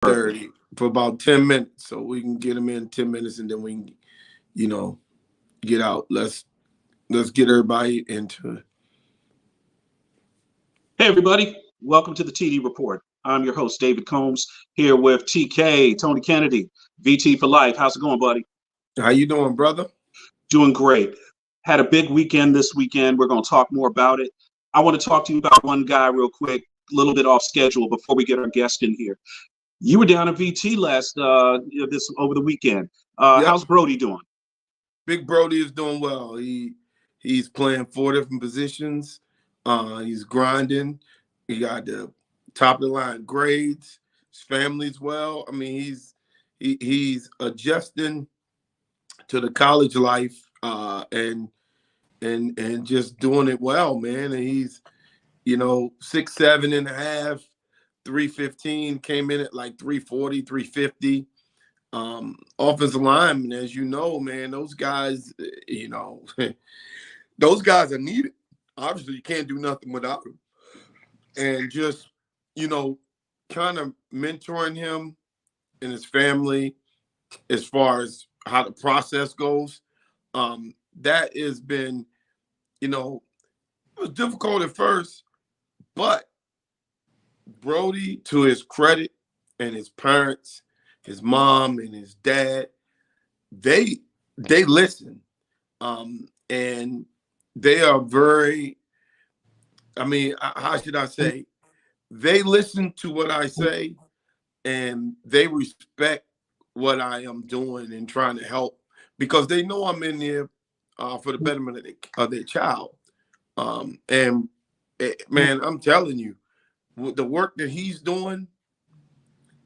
30 for about 10 minutes, so we can get him in 10 minutes, and then we can, you know, get out. Let's get everybody into it. Hey, everybody. Welcome to the TD Report. I'm your host, David Combs, here with TK, Tony Kennedy, VT for life. How's it going, buddy? How you doing, brother? Doing great. Had a big weekend this weekend. We're going to talk more about it. I want to talk to you about one guy real quick, a little bit off schedule before we get our guest in here. You were down at VT over the weekend. Yep. How's Brody doing? Big Brody is doing well. He's playing 4 different positions. He's grinding. He got the top of the line grades. His family's well. I mean, he's adjusting to the college life and just doing it well, man. And he's, 6'7" and a half, 315, came in at like 340, 350. Offensive lineman, as you know, man, those guys, those guys are needed. Obviously, you can't do nothing without them. And just, kind of mentoring him and his family as far as how the process goes, that has been, it was difficult at first, but Brody, to his credit, and his parents, his mom and his dad, they listen. And they are very, how should I say? They listen to what I say, and they respect what I am doing and trying to help, because they know I'm in there for the betterment of their child. Man, I'm telling you, the work that he's doing,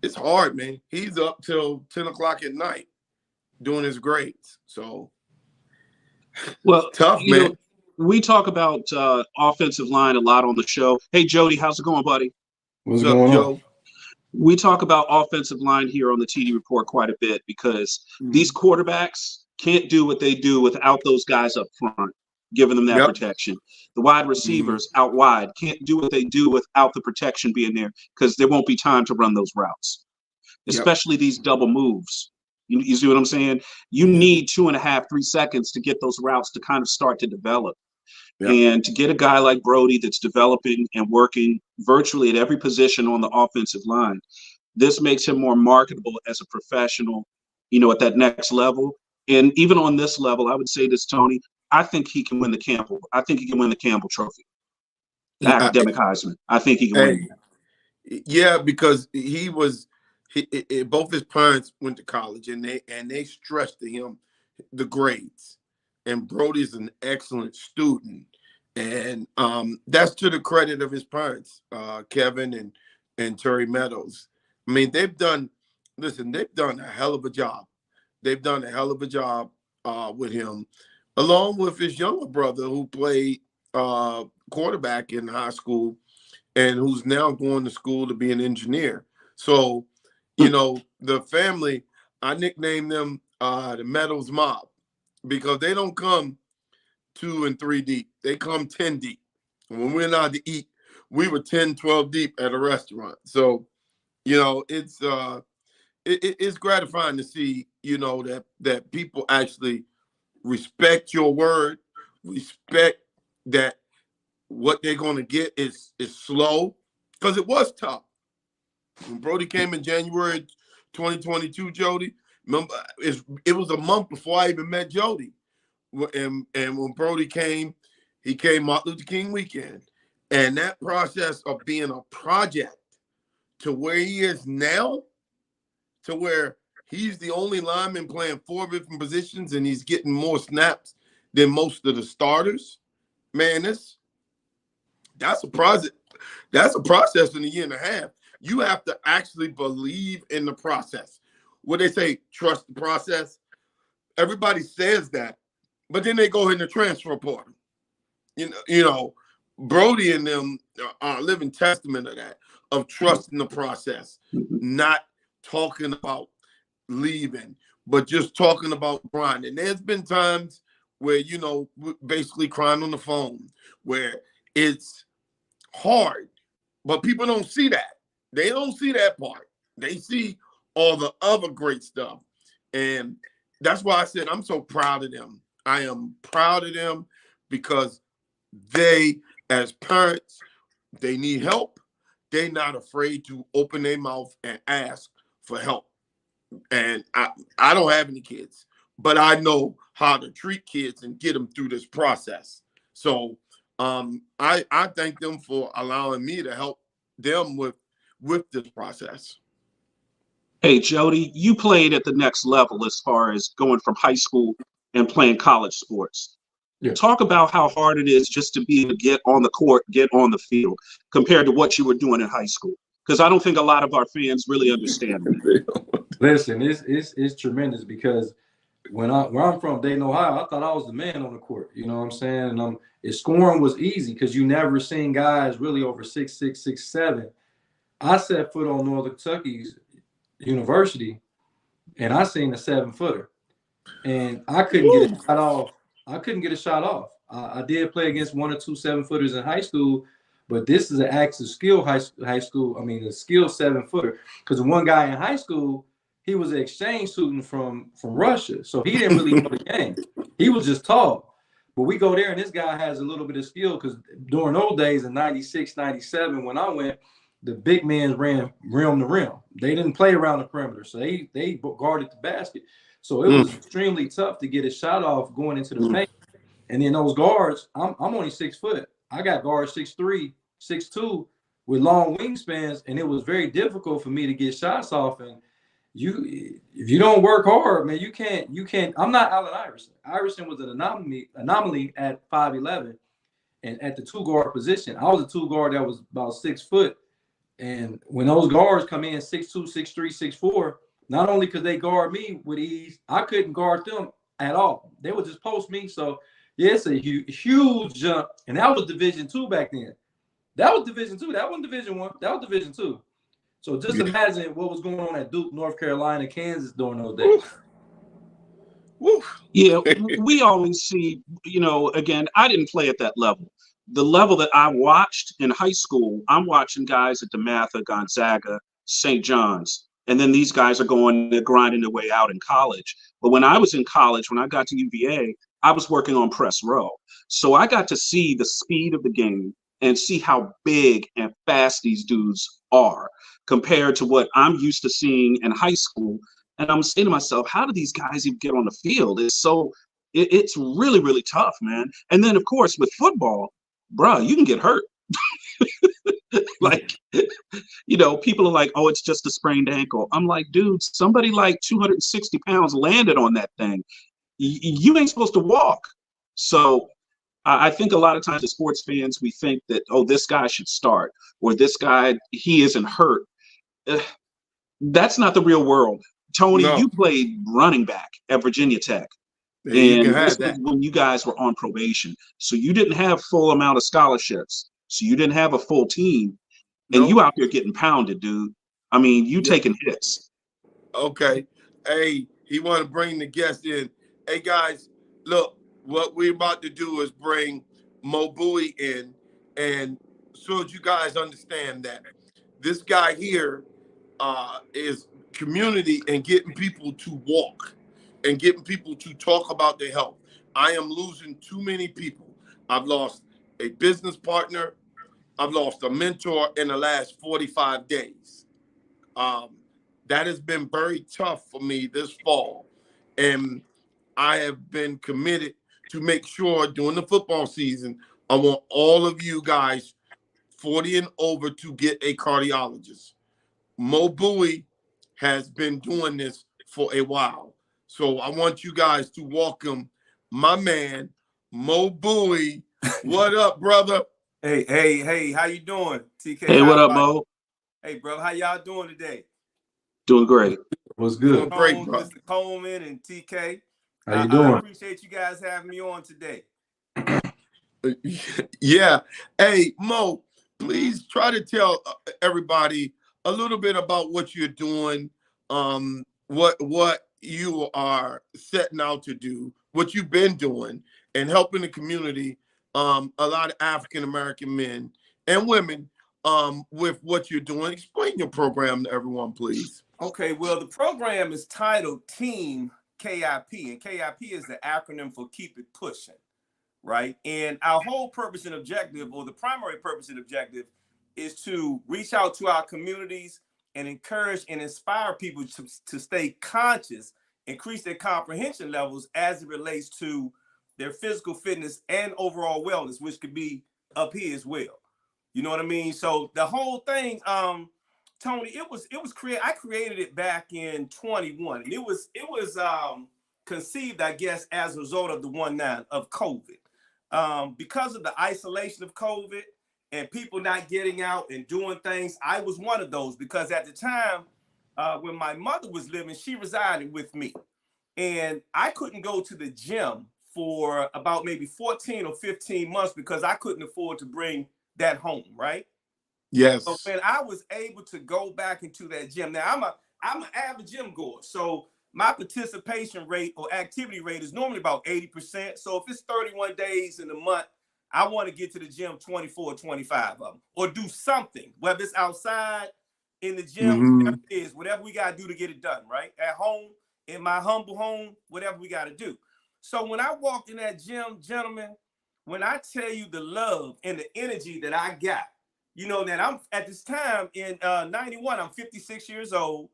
it's hard, man. He's up till 10 o'clock at night doing his grades. So, well, tough, man. We talk about offensive line a lot on the show. Hey, Jody, how's it going, buddy? What's going Joe? on? We talk about offensive line here on the TD Report quite a bit because these quarterbacks can't do what they do without those guys up front, giving them that protection. The wide receivers out wide can't do what they do without the protection being there, because there won't be time to run those routes, especially these double moves. You see what I'm saying? You need 2.5, 3 seconds to get those routes to kind of start to develop. And to get a guy like Brody that's developing and working virtually at every position on the offensive line, this makes him more marketable as a professional, at that next level. And even on this level, I would say this, Tony, I think he can win the Campbell. I think he can win the Campbell Trophy. The academic Heisman. I think he can win. Yeah, because both his parents went to college, and they stressed to him the grades. And Brody's an excellent student, and that's to the credit of his parents, Kevin and Terry Meadows. I mean, they've done a hell of a job. They've done a hell of a job with him, along with his younger brother who played quarterback in high school and who's now going to school to be an engineer. So, the family, I nicknamed them the Meadows Mob, because they don't come 2 and 3 deep. They come 10 deep. And when we're not to eat, we were 10, 12 deep at a restaurant. So, it's gratifying to see, that people actually respect your word, respect that what they're going to get is slow, because it was tough. When Brody came in January 2022, Jody, remember, it was a month before I even met Jody. And when Brody came, he came Martin Luther King weekend. And that process of being a project to where he is now, to where he's the only lineman playing 4 different positions and he's getting more snaps than most of the starters, man, that's a project. That's a process in a year and a half. You have to actually believe in the process. What they say, trust the process. Everybody says that, but then they go in the transfer portal. Brody and them are a living testament of that, of trusting the process, not talking about leaving, but just talking about grinding. There's been times where, basically crying on the phone, where it's hard, but people don't see that. They don't see that part. They see all the other great stuff. And that's why I said I'm so proud of them. I am proud of them because they, as parents, they need help. They're not afraid to open their mouth and ask for help. And I don't have any kids, but I know how to treat kids and get them through this process. So I thank them for allowing me to help them with this process. Hey, Jody, you played at the next level as far as going from high school and playing college sports. Yeah. Talk about how hard it is just to be able to get on the court, get on the field, compared to what you were doing in high school. Because I don't think a lot of our fans really understand that. Listen, it's tremendous because where I'm from, Dayton, Ohio, I thought I was the man on the court. You know what I'm saying? And scoring was easy because you never seen guys really over 6'6", 6'7". I set foot on Northern Kentucky's University, and I seen a 7-footer, and I couldn't get a shot off. I couldn't get a shot off. I did play against 1 or 2 7-footers in high school, but this is an active skill high school. I mean, a skill 7-footer. Because one guy in high school, he was an exchange student from Russia, so he didn't really know the game. He was just tall. But we go there, and this guy has a little bit of skill because during those days in 96, 97, when I went, the big men ran rim to rim. They didn't play around the perimeter, so they guarded the basket. So it was extremely tough to get a shot off going into the paint. And then those guards, I'm only 6 foot. I got guards 6'3", 6'2", with long wingspans, and it was very difficult for me to get shots off. And if you don't work hard, man, you can't. I'm not Allen Iverson. Iverson was an anomaly at 5'11", and at the 2-guard position, I was a 2-guard that was about 6 foot. And when those guards come in 6'2", 6'3", 6'4", not only could they guard me with ease, I couldn't guard them at all. They would just post me. So yeah, it's a huge jump. And that was Division II back then. That was Division II. That wasn't Division I. That was Division II. So just imagine what was going on at Duke, North Carolina, Kansas during those days. Yeah, we always see, again, I didn't play at that level. The level that I watched in high school, I'm watching guys at DeMatha, Gonzaga, St. John's. And then these guys are they're grinding their way out in college. But when I was in college, when I got to UVA, I was working on press row. So I got to see the speed of the game and see how big and fast these dudes are compared to what I'm used to seeing in high school. And I'm saying to myself, how do these guys even get on the field? It's really, really tough, man. And then, of course, with football, bro, you can get hurt. People are like, oh, it's just a sprained ankle. I'm like, dude, somebody like 260 pounds landed on that thing. You ain't supposed to walk. So I think a lot of times as sports fans, we think that, oh, this guy should start, or this guy, he isn't hurt. That's not the real world. Tony, you played running back at Virginia Tech. And this was when you guys were on probation. So you didn't have full amount of scholarships. So you didn't have a full team. And you out there getting pounded, dude. I mean, you taking hits. Okay. Hey, he want to bring the guest in. Hey, guys, look, what we're about to do is bring Mo Bowie in. And so that you guys understand that this guy here is community and getting people to walk and getting people to talk about their health. I am losing too many people. I've lost a business partner. I've lost a mentor in the last 45 days. That has been very tough for me this fall. And I have been committed to make sure during the football season, I want all of you guys 40 and over to get a cardiologist. Mo Bowie has been doing this for a while. So I want you guys to welcome my man, Mo Bowie. What up, brother? Hey, how you doing, TK? Hey, what up, Mo? Hey, bro, how y'all doing today? Doing great. What's good? Doing great, bro. Mr. Coleman and TK. How you doing? I appreciate you guys having me on today. Yeah. Hey, Mo, please try to tell everybody a little bit about what you're doing, what you are setting out to do, what you've been doing, and helping the community. A lot of African-American men and women with what you're doing. Explain your program to everyone, please. Okay, well, the program is titled Team KIP, and KIP is the acronym for Keep It Pushing, right? And our whole purpose and objective, or the primary purpose and objective, is to reach out to our communities and encourage and inspire people to stay conscious, increase their comprehension levels as it relates to their physical fitness and overall wellness, which could be up here as well. You know what I mean? So the whole thing, Tony, it was created. I created it back in 21, and it was conceived, I guess, as a result of the 19 of COVID, because of the isolation of COVID and people not getting out and doing things. I was one of those because at the time when my mother was living, she resided with me, and I couldn't go to the gym for about maybe 14 or 15 months because I couldn't afford to bring that home, right? Yes. So when I was able to go back into that gym, now I'm an avid gym goer, so my participation rate or activity rate is normally about 80%. So if it's 31 days in a month, I want to get to the gym 24 or 25 of them, or do something, whether it's outside, in the gym, whatever it is, whatever we got to do to get it done, right? At home, in my humble home, whatever we got to do. So when I walked in that gym, gentlemen, when I tell you the love and the energy that I got, you know, that I'm at this time in 91, I'm 56 years old.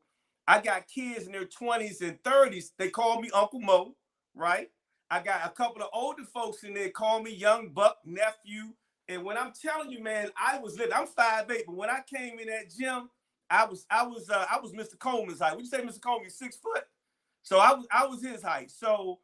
I got kids in their 20s and 30s. They call me Uncle Mo, right? I got a couple of older folks in there call me young buck, nephew. And when I'm telling you, man, I was lit. I'm 5'8", but when I came in that gym, I was Mr. Coleman's height. Would you say Mr. Coleman's 6 foot? So I was his height. So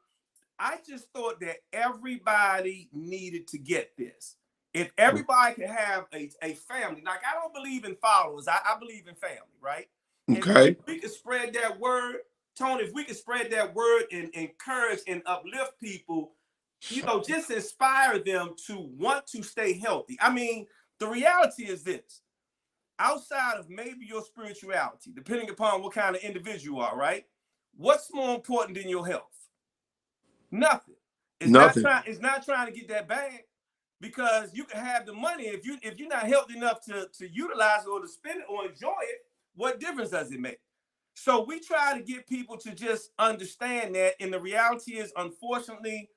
I just thought that everybody needed to get this. If everybody could have a family, like I don't believe in followers, I believe in family, right? Okay. If we could spread that word, Tony, if we could spread that word and encourage and uplift people, you know, just inspire them to want to stay healthy. I mean, the reality is this. Outside of maybe your spirituality, depending upon what kind of individual you are, right? What's more important than your health? Nothing. It's Nothing. It's not trying to get that bag, because you can have the money if you're not healthy enough to utilize it or to spend it or enjoy it. What difference does it make? So we try to get people to just understand that, and the reality is, unfortunately,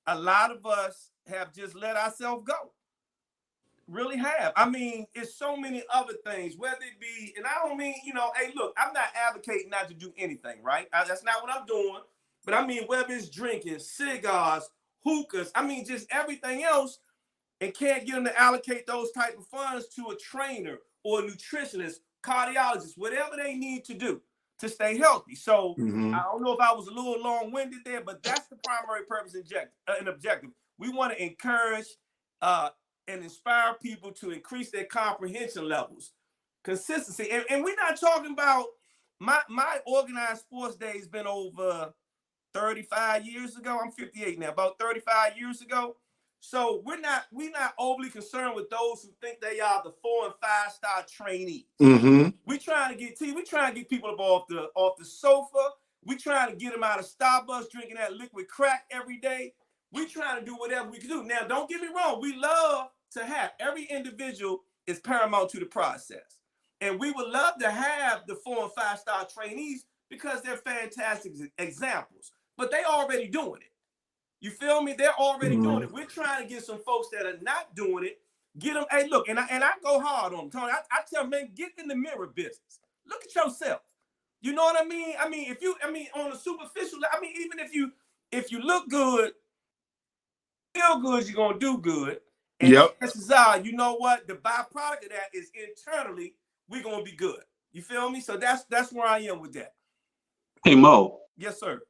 a lot of us have just let ourselves go. Really have. I mean, it's so many other things, whether it be, and I don't mean, you know, hey, look, I'm not advocating not to do anything, right? That's not what I'm doing. But I mean, whether it's drinking, cigars, hookahs, I mean, just everything else, and can't get them to allocate those type of funds to a trainer or a nutritionist, cardiologist, whatever they need to do to stay healthy. So I don't know if I was a little long-winded there, but that's the primary purpose and objective. We want to encourage and inspire people to increase their comprehension levels, consistency. And we're not talking about my organized sports day has been over 35 years ago. I'm 58 now, about 35 years ago. So we're not overly concerned with those who think they are the 4- and 5-star trainees. We trying to get people up off the sofa. We trying to get them out of Starbucks drinking that liquid crack every day. We trying to do whatever we can do. Now, don't get me wrong. We love to have every individual is paramount to the process, and we would love to have the 4- and 5-star trainees because they're fantastic examples. But they already doing it. You feel me? They're already doing it. We're trying to get some folks that are not doing it, get them. Hey, look, and I go hard on them, Tony. I tell them, man, get in the mirror business. Look at yourself. You know what I mean? I mean, on a superficial, I mean, even if you look good, feel good, you're gonna do good. And chances are, you know what? The byproduct of that is internally, we're gonna be good. You feel me? So that's where I am with that. Hey, Mo. Yes, sir.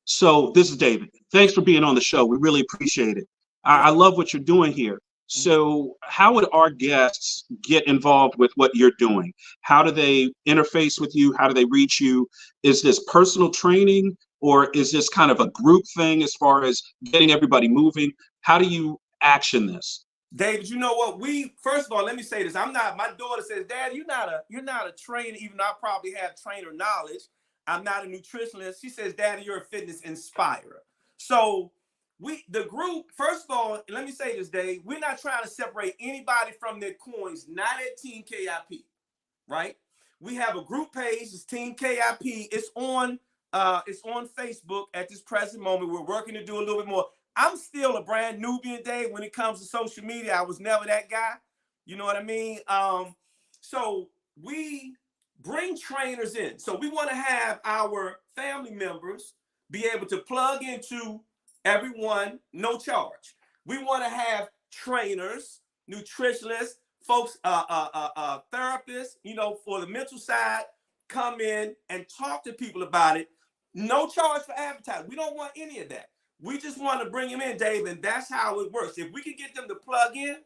So this is David. Thanks for being on the show. We really appreciate it. I love what you're doing here. So how would our guests get involved with what you're doing? How do they interface with you? How do they reach you? Is this personal training, or is this kind of a group thing as far as getting everybody moving? How do you action this? David, you know what? First of all, let me say this. My daughter says, Dad, you're not a trainer, even though I probably have trainer knowledge. I'm not a nutritionist. She says, Daddy, you're a fitness inspirer. So the group, first of all, let me say this, Dave, we're not trying to separate anybody from their coins, not at Team KIP, right? We have a group page, it's Team KIP. It's on Facebook at this present moment. We're working to do a little bit more. I'm still a brand Nubian, Dave, when it comes to social media. I was never that guy. You know what I mean? So we bring trainers in. So we want to have our family members be able to plug into everyone, no charge. We want to have trainers, nutritionists, folks, therapists, you know, for the mental side, come in and talk to people about it. No charge for advertising. We don't want any of that. We just want to bring them in, Dave, and that's how it works. If we can get them to plug in,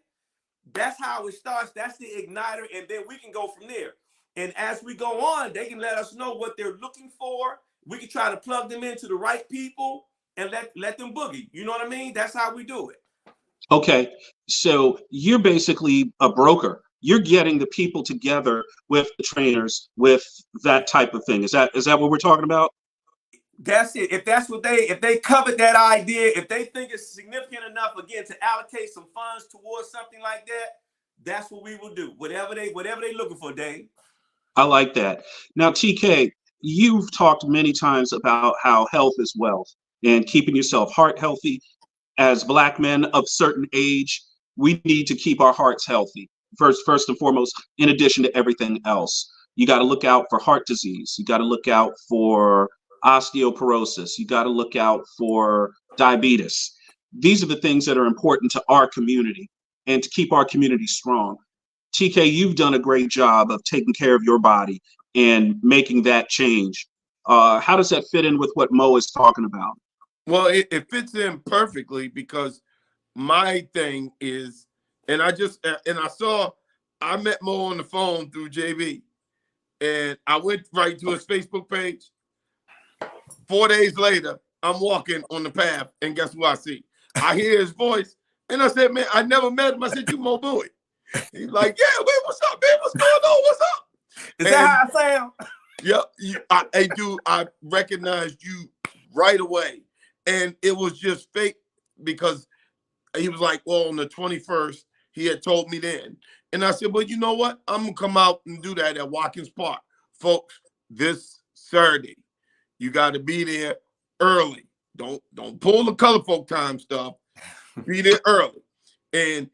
that's how it starts. That's the igniter, and then we can go from there. And as we go on, they can let us know what they're looking for. We can try to plug them into the right people and let them boogie. You know what I mean? That's how we do it. Okay, so you're basically a broker. You're getting the people together with the trainers, with that type of thing. Is that what we're talking about? That's it. If they covered that idea, if they think it's significant enough, again, to allocate some funds towards something like that, that's what we will do. Whatever they looking for, Dave. I like that. Now, TK, you've talked many times about how health is wealth and keeping yourself heart healthy. As Black men of certain age, we need to keep our hearts healthy. First and foremost, in addition to everything else, you got to look out for heart disease. You got to look out for osteoporosis. You got to look out for diabetes. These are the things that are important to our community and to keep our community strong. TK, you've done a great job of taking care of your body and making that change. How does that fit in with what Mo is talking about? Well, it fits in perfectly because my thing is, I met Mo on the phone through JB, and I went right to his Facebook page. 4 days later, I'm walking on the path, and guess what I see? I hear his voice, and I said, man, I never met him. I said, you Mo Bowie. He's like, yeah, man, what's up, man? What's going on? What's up? Is that how I sound? Yep, I recognized you right away. And it was just fake because he was like, well, on the 21st, he had told me then. And I said, well, you know what? I'm going to come out and do that at Watkins Park. Folks, this Saturday, you got to be there early. Don't pull the color folk time stuff. Be there early. And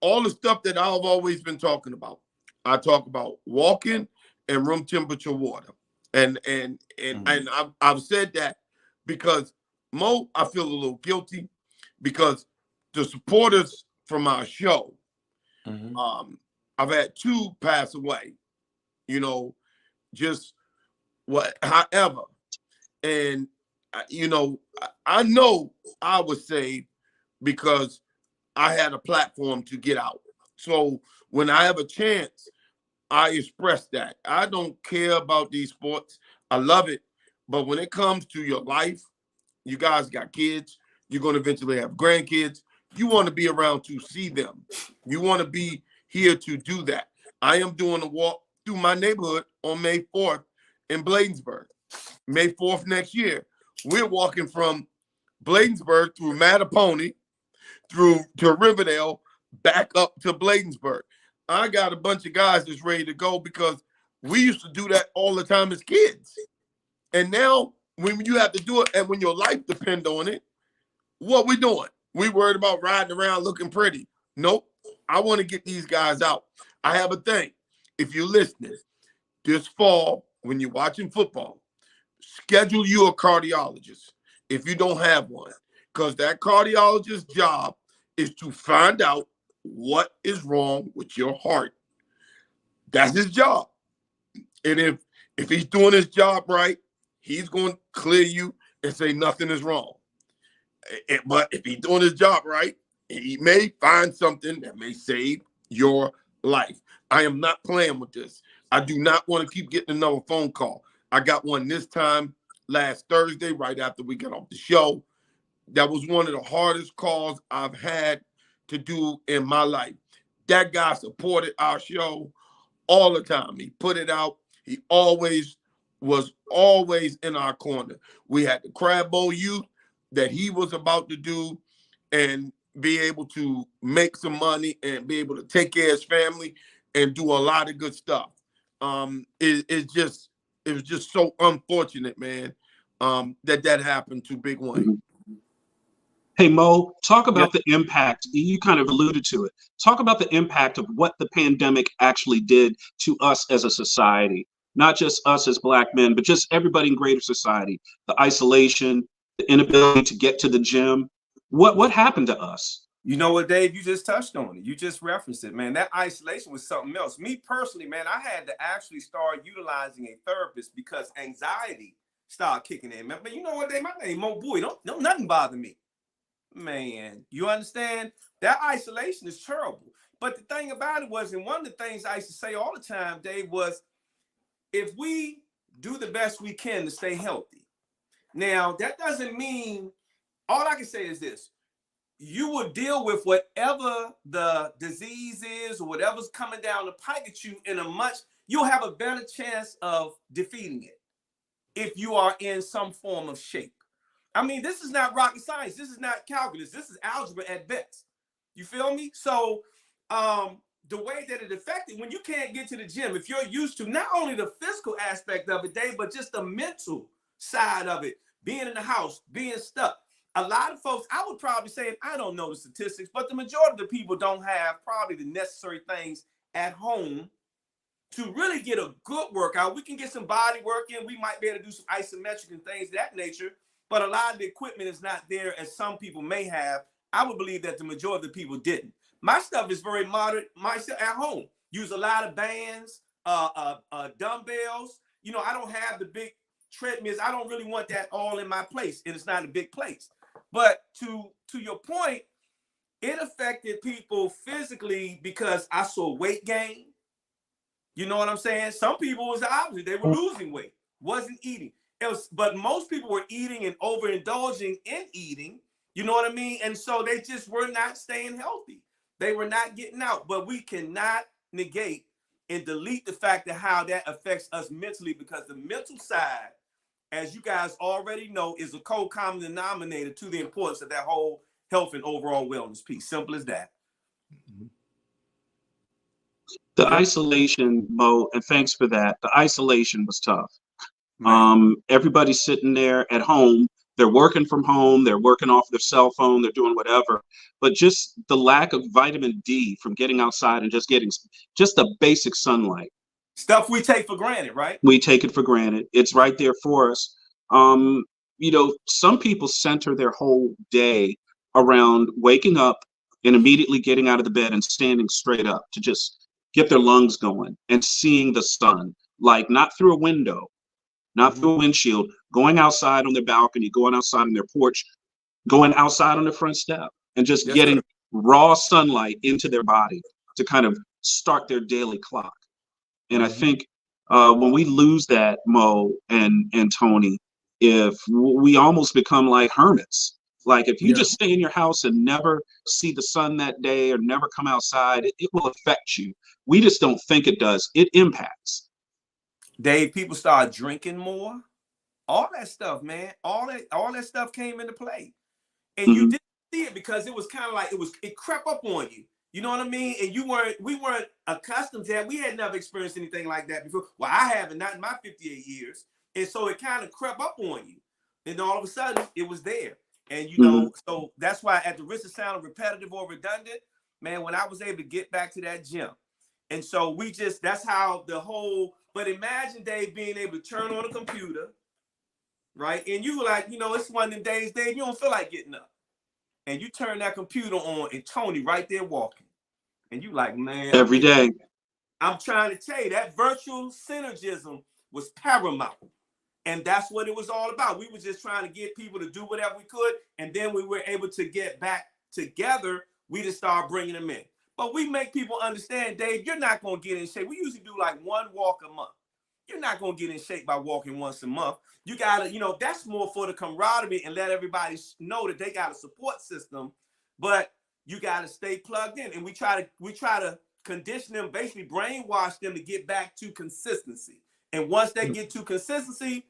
all the stuff that I've always been talking about. I talk about walking and room temperature water. And I've said that because Mo, I feel a little guilty because the supporters from our show, I've had 2 pass away, you know, however. And, you know I was saved because I had a platform to get out. So when I have a chance, I express that. I don't care about these sports. I love it. But when it comes to your life, you guys got kids. You're going to eventually have grandkids. You want to be around to see them. You want to be here to do that. I am doing a walk through my neighborhood on May 4th in Bladensburg. May 4th next year. We're walking from Bladensburg through Mattapony, through to Riverdale, back up to Bladensburg. I got a bunch of guys that's ready to go because we used to do that all the time as kids. And now when you have to do it and when your life depends on it, what we doing? We worried about riding around looking pretty. Nope. I want to get these guys out. I have a thing. If you're listening, this fall, when you're watching football, schedule you a cardiologist if you don't have one. Because that cardiologist's job is to find out what is wrong with your heart. That's his job. And if he's doing his job right, he's going to clear you and say nothing is wrong. But if he's doing his job right, he may find something that may save your life. I am not playing with this. I do not want to keep getting another phone call. I got one this time last Thursday, right after we got off the show. That was one of the hardest calls I've had to do in my life. That guy supported our show all the time. He put it out. He was always in our corner. We had the Crab Bowl Youth that he was about to do. and be able to make some money and be able to take care of his family and do a lot of good stuff. It was just so unfortunate, man, that happened to Big Wayne. Hey, Mo, talk Yeah. about the impact. You kind of alluded to it. Talk about the impact of what the pandemic actually did to us as a society, not just us as Black men, but just everybody in greater society. The isolation, the inability to get to the gym. What happened to us? You know what, Dave? You just touched on it. You just referenced it, man. That isolation was something else. Me personally, man, I had to actually start utilizing a therapist because anxiety started kicking in. Man, you know what, Dave? My name Mo Bowie. Don't nothing bother me. Man, you understand? That isolation is terrible. But the thing about it was, and one of the things I used to say all the time, Dave, was if we do the best we can to stay healthy. Now, that doesn't mean, all I can say is this. You will deal with whatever the disease is or whatever's coming down the pike at you you'll have a better chance of defeating it if you are in some form of shape. I mean, this is not rocket science. This is not calculus. This is algebra at best. You feel me? So the way that it affected, when you can't get to the gym, if you're used to not only the physical aspect of it, Dave, but just the mental side of it, being in the house, being stuck. A lot of folks, I would probably say, I don't know the statistics, but the majority of the people don't have probably the necessary things at home to really get a good workout. We can get some body work in. We might be able to do some isometric and things of that nature. But a lot of the equipment is not there as some people may have. I would believe that the majority of the people didn't. My stuff is very moderate. Myself at home, use a lot of bands, dumbbells. You know, I don't have the big treadmills. I don't really want that all in my place, and it's not a big place. But to your point, it affected people physically because I saw weight gain. You know what I'm saying? Some people was the opposite. They were losing weight, wasn't eating. But most people were eating and overindulging in eating, you know what I mean? And so they just were not staying healthy. They were not getting out. But we cannot negate and delete the fact of how that affects us mentally, because the mental side, as you guys already know, is a co-common denominator to the importance of that whole health and overall wellness piece. Simple as that. The isolation, Mo, and thanks for that. The isolation was tough. Everybody's sitting there at home. They're working from home. They're working off their cell phone. They're doing whatever. But just the lack of vitamin D from getting outside and just getting just the basic sunlight. Stuff we take for granted, right? We take it for granted. It's right there for us. You know, some people center their whole day around waking up and immediately getting out of the bed and standing straight up to just get their lungs going and seeing the sun, like not through a window, not through a windshield, going outside on their balcony, going outside on their porch, going outside on the front step, and just getting raw sunlight into their body to kind of start their daily clock. And I think when we lose that, Mo and Tony, if we almost become like hermits. Like if you just stay in your house and never see the sun that day or never come outside, it will affect you. We just don't think it does. It impacts. Dave, people start drinking more. All that stuff, man. All that stuff came into play. And you didn't see it because it was kind of like it crept up on you. You know what I mean? And we weren't accustomed to that. We had never experienced anything like that before. Well, I haven't, not in my 58 years. And so it kind of crept up on you. And all of a sudden it was there. And you know, so that's why, at the risk of sounding repetitive or redundant, man, when I was able to get back to that gym. And so that's how but imagine, Dave, being able to turn on a computer, right? And you were like, you know, it's one of them days, Dave, you don't feel like getting up. And you turn that computer on and Tony right there walking. And you like, man. Every day. I'm trying to tell you, that virtual synergism was paramount. And that's what it was all about. We were just trying to get people to do whatever we could. And then we were able to get back together. We just started bringing them in. But we make people understand, Dave, you're not going to get in shape. We usually do like one walk a month. You're not going to get in shape by walking once a month. You got to, you know, that's more for the camaraderie and let everybody know that they got a support system. But you got to stay plugged in. And we try to condition them, basically brainwash them to get back to consistency. And once they get to consistency,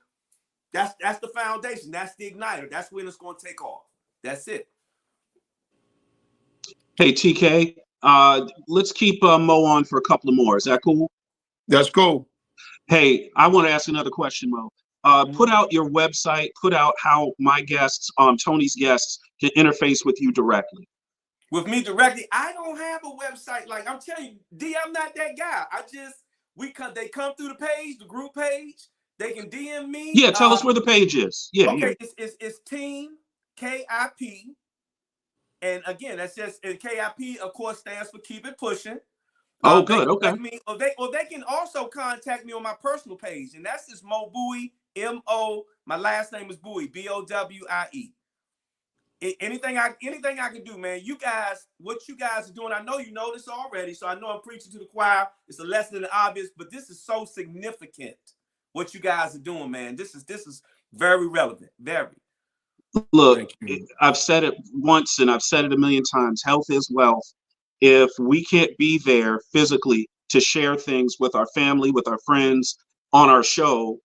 that's the foundation. That's the igniter. That's when it's going to take off. That's it. Hey, TK, let's keep Mo on for a couple of more. Is that cool? That's cool. Hey, I want to ask another question, Mo. Put out your website, put out how my guests, Tony's guests, can interface with you directly. With me directly, I don't have a website. Like I'm telling you, D, I'm not that guy. They come through the page, the group page. They can DM me. Yeah, tell us where the page is. Yeah. Okay, Yeah. it's Team KIP. And again, that's just, and KIP, of course, stands for Keep It Pushing. Oh, good. Okay. Me, or they can also contact me on my personal page, and that's just Mo Bowie, M-O. My last name is Bowie, B-O-W-I-E. Anything I can do, man. You guys, what you guys are doing, I know you know this already, so I know I'm preaching to the choir. It's a lesson in the obvious, but this is so significant. What you guys are doing, man. This is very relevant. Very. Look, I've said it once and I've said it a million times. Health is wealth. If we can't be there physically to share things with our family, with our friends on our show,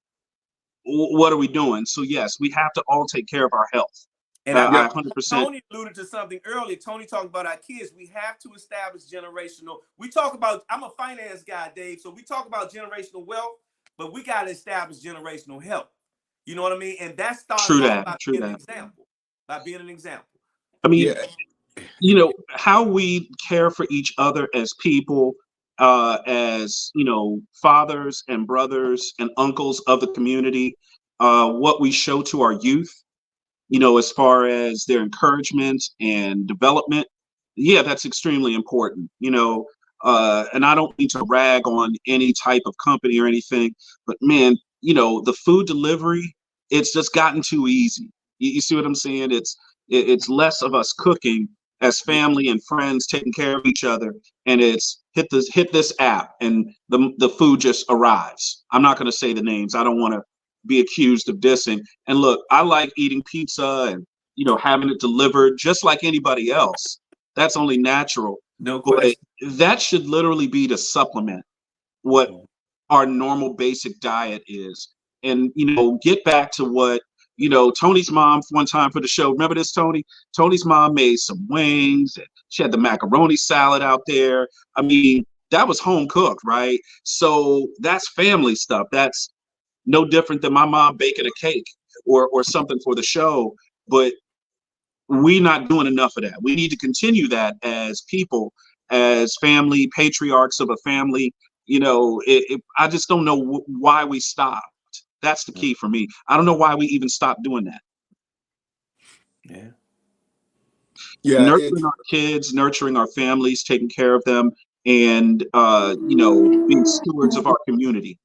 what are we doing? So yes, we have to all take care of our health. And I 100%. Tony alluded to something earlier. Tony talked about our kids. We have to establish generational. We talk about, I'm a finance guy, Dave, so we talk about generational wealth, but we got to establish generational health. You know what I mean? And that starts by being an example. By being an example. I mean, you know, how we care for each other as people, as, you know, fathers and brothers and uncles of the community, what we show to our youth, you know, as far as their encouragement and development. Yeah, that's extremely important, you know, and I don't need to rag on any type of company or anything, but man, you know, the food delivery, it's just gotten too easy. You see what I'm saying? It's less of us cooking as family and friends taking care of each other, and it's hit this app and the food just arrives. I'm not going to say the names. I don't want to be accused of dissing. And look, I like eating pizza and, you know, having it delivered just like anybody else. That's only natural. No question. But that should literally be to supplement what our normal basic diet is. And, you know, get back to what, you know, Tony's mom one time for the show. Remember this, Tony? Tony's mom made some wings and she had the macaroni salad out there. I mean, that was home cooked, right? So that's family stuff. That's no different than my mom baking a cake or something for the show. But we're not doing enough of that. We need to continue that as people, as family, patriarchs of a family. You know, I just don't know why we stopped. That's the key for me. I don't know why we even stopped doing that. Nurturing our kids, nurturing our families, taking care of them, and you know, being stewards of our community.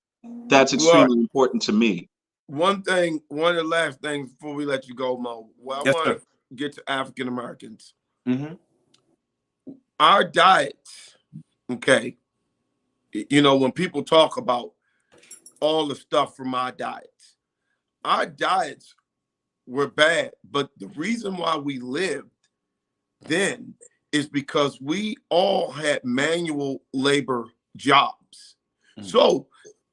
That's extremely important to me. One of the last things before we let you go, Mo. Well, I want to get to African Americans. Our diets, okay. You know, when people talk about all the stuff from our diets were bad. But the reason why we lived then is because we all had manual labor jobs. So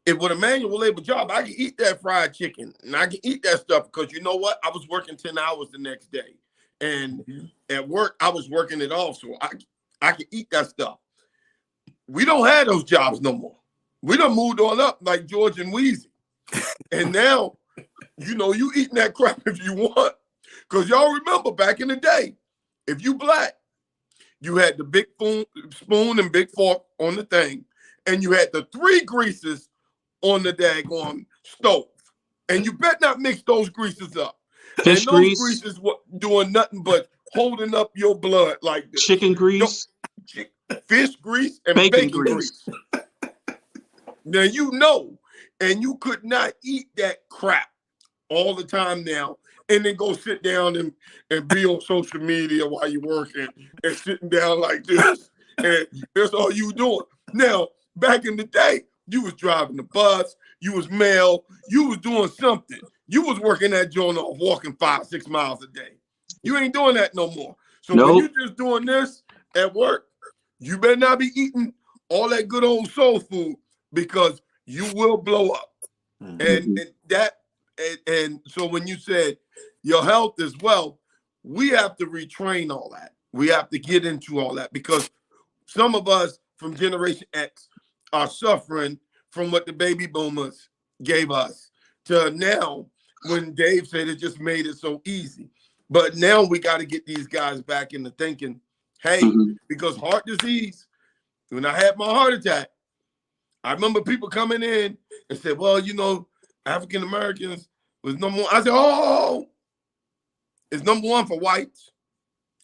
if with a manual labor job, I can eat that fried chicken and I can eat that stuff because you know what? I was working 10 hours the next day. And at work, I was working it off. So I can eat that stuff. We don't have those jobs no more. We done moved on up like George and Wheezy. And now, you know, you eating that crap if you want. Because y'all remember back in the day, if you black, you had the big spoon and big fork on the thing. And you had the 3 greases on the daggone stove. And you better not mix those greases up. Fish and those grease. Greases were doing nothing but holding up your blood like this. Chicken grease. Fish grease and bacon grease. Now, you know, and you could not eat that crap all the time now and then go sit down and be on social media while you're working and sitting down like this. And that's all you doing. Now, back in the day, you was driving the bus, you was mail, you was doing something. You was working that joint off, walking 5-6 miles a day. You ain't doing that no more. So when you just doing this at work, you better not be eating all that good old soul food because you will blow up. And so when you said your health is wealth, we have to retrain all that. We have to get into all that because some of us from Generation X are suffering from what the baby boomers gave us to now when Dave said it just made it so easy. But now we got to get these guys back into thinking, hey, because heart disease, when I had my heart attack, I remember people coming in and said, well, you know, African Americans was number one. I said, oh, it's number one for whites.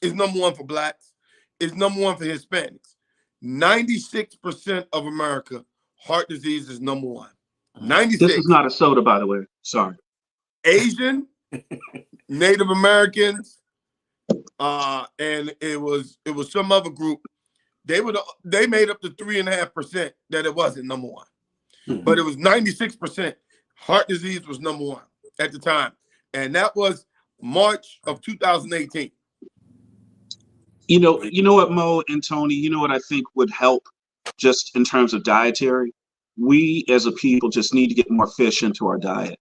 It's number one for blacks. It's number one for Hispanics. 96% of America, heart disease is number one. 96. This is not a soda, by the way. Sorry. Asian, Native Americans, and it was some other group. They made up the 3.5% that it wasn't number one, but it was 96%. Heart disease was number one at the time, and that was March of 2018. You know what, Mo and Tony. You know what I think would help, just in terms of dietary. We as a people just need to get more fish into our diet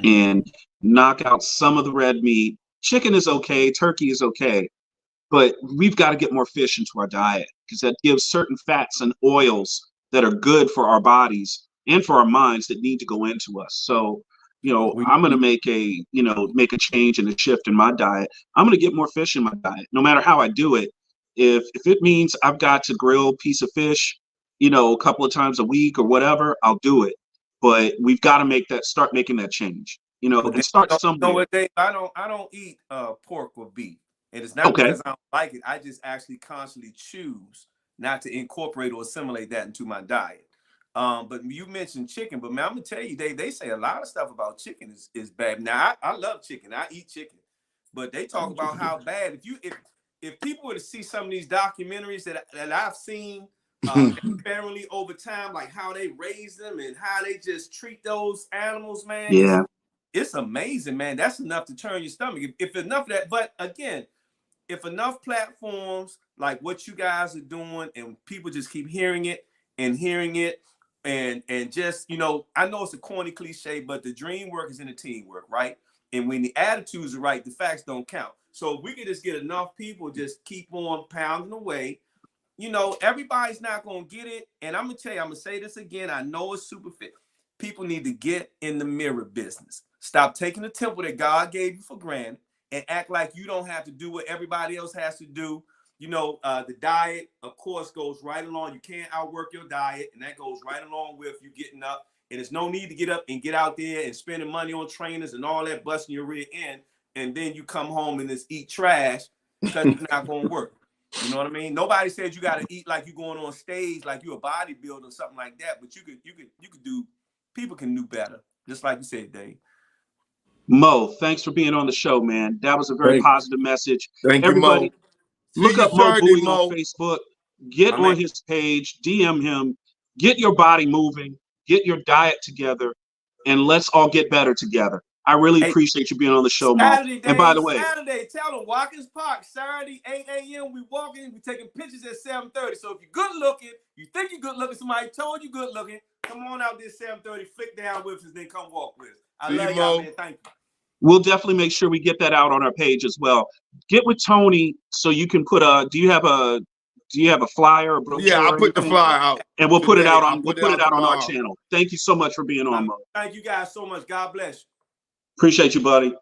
and knock out some of the red meat. Chicken is okay, turkey is okay, but we've got to get more fish into our diet because that gives certain fats and oils that are good for our bodies and for our minds that need to go into us. So, I'm going to make a change and a shift in my diet. I'm going to get more fish in my diet, no matter how I do it. If it means I've got to grill a piece of fish, a couple of times a week or whatever, I'll do it. But we've got to start making that change, and start somewhere. You know what, Dave? I don't eat pork or beef. And it's not because I don't like it. I just actually constantly choose not to incorporate or assimilate that into my diet. But you mentioned chicken, but man, I'm gonna tell you, they say a lot of stuff about chicken is bad. Now I love chicken, I eat chicken, but they talk about how bad if people were to see some of these documentaries that I've seen, apparently over time, like how they raise them and how they just treat those animals, man. Yeah, it's amazing, man. That's enough to turn your stomach. If enough of that, but again, if enough platforms like what you guys are doing and people just keep hearing it and just, I know it's a corny cliche, but the dream work is in the teamwork, right? And when the attitudes are right, the facts don't count. So if we could just get enough people just keep on pounding away, everybody's not going to get it. And I'm going to tell you, I'm going to say this again. I know it's super fit. People need to get in the mirror business. Stop taking the temple that God gave you for granted and act like you don't have to do what everybody else has to do. The diet, of course, goes right along. You can't outwork your diet, and that goes right along with you getting up. And there's no need to get up and get out there and spending money on trainers and all that, busting your rear end, and then you come home and just eat trash because it's not going to work. You know what I mean? Nobody says you got to eat like you're going on stage, like you're a bodybuilder or something like that. But you could do. People can do better, just like you said, Dave. Mo, thanks for being on the show, man. That was a very positive message. Thank Everybody, you, Mo. Look up Mo Bowie on Facebook. Get on his page. DM him. Get your body moving. Get your diet together, and let's all get better together. I really appreciate you being on the show, Mo. And by the way, Saturday, tell them Watkins Park, Saturday, 8 a.m. We walking, we taking pictures at 7:30. So if you're good looking, you think you're good looking, somebody told you good looking, come on out this 7:30, flick down with us, then come walk with us. I love y'all, man. Thank you. We'll definitely make sure we get that out on our page as well. Get with Tony so you can put do you have a flyer or brochure? Yeah, I'll put the flyer out. And we'll put it out on our channel. Thank you so much for being on, Mo. Thank you guys so much. God bless you. Appreciate you, buddy.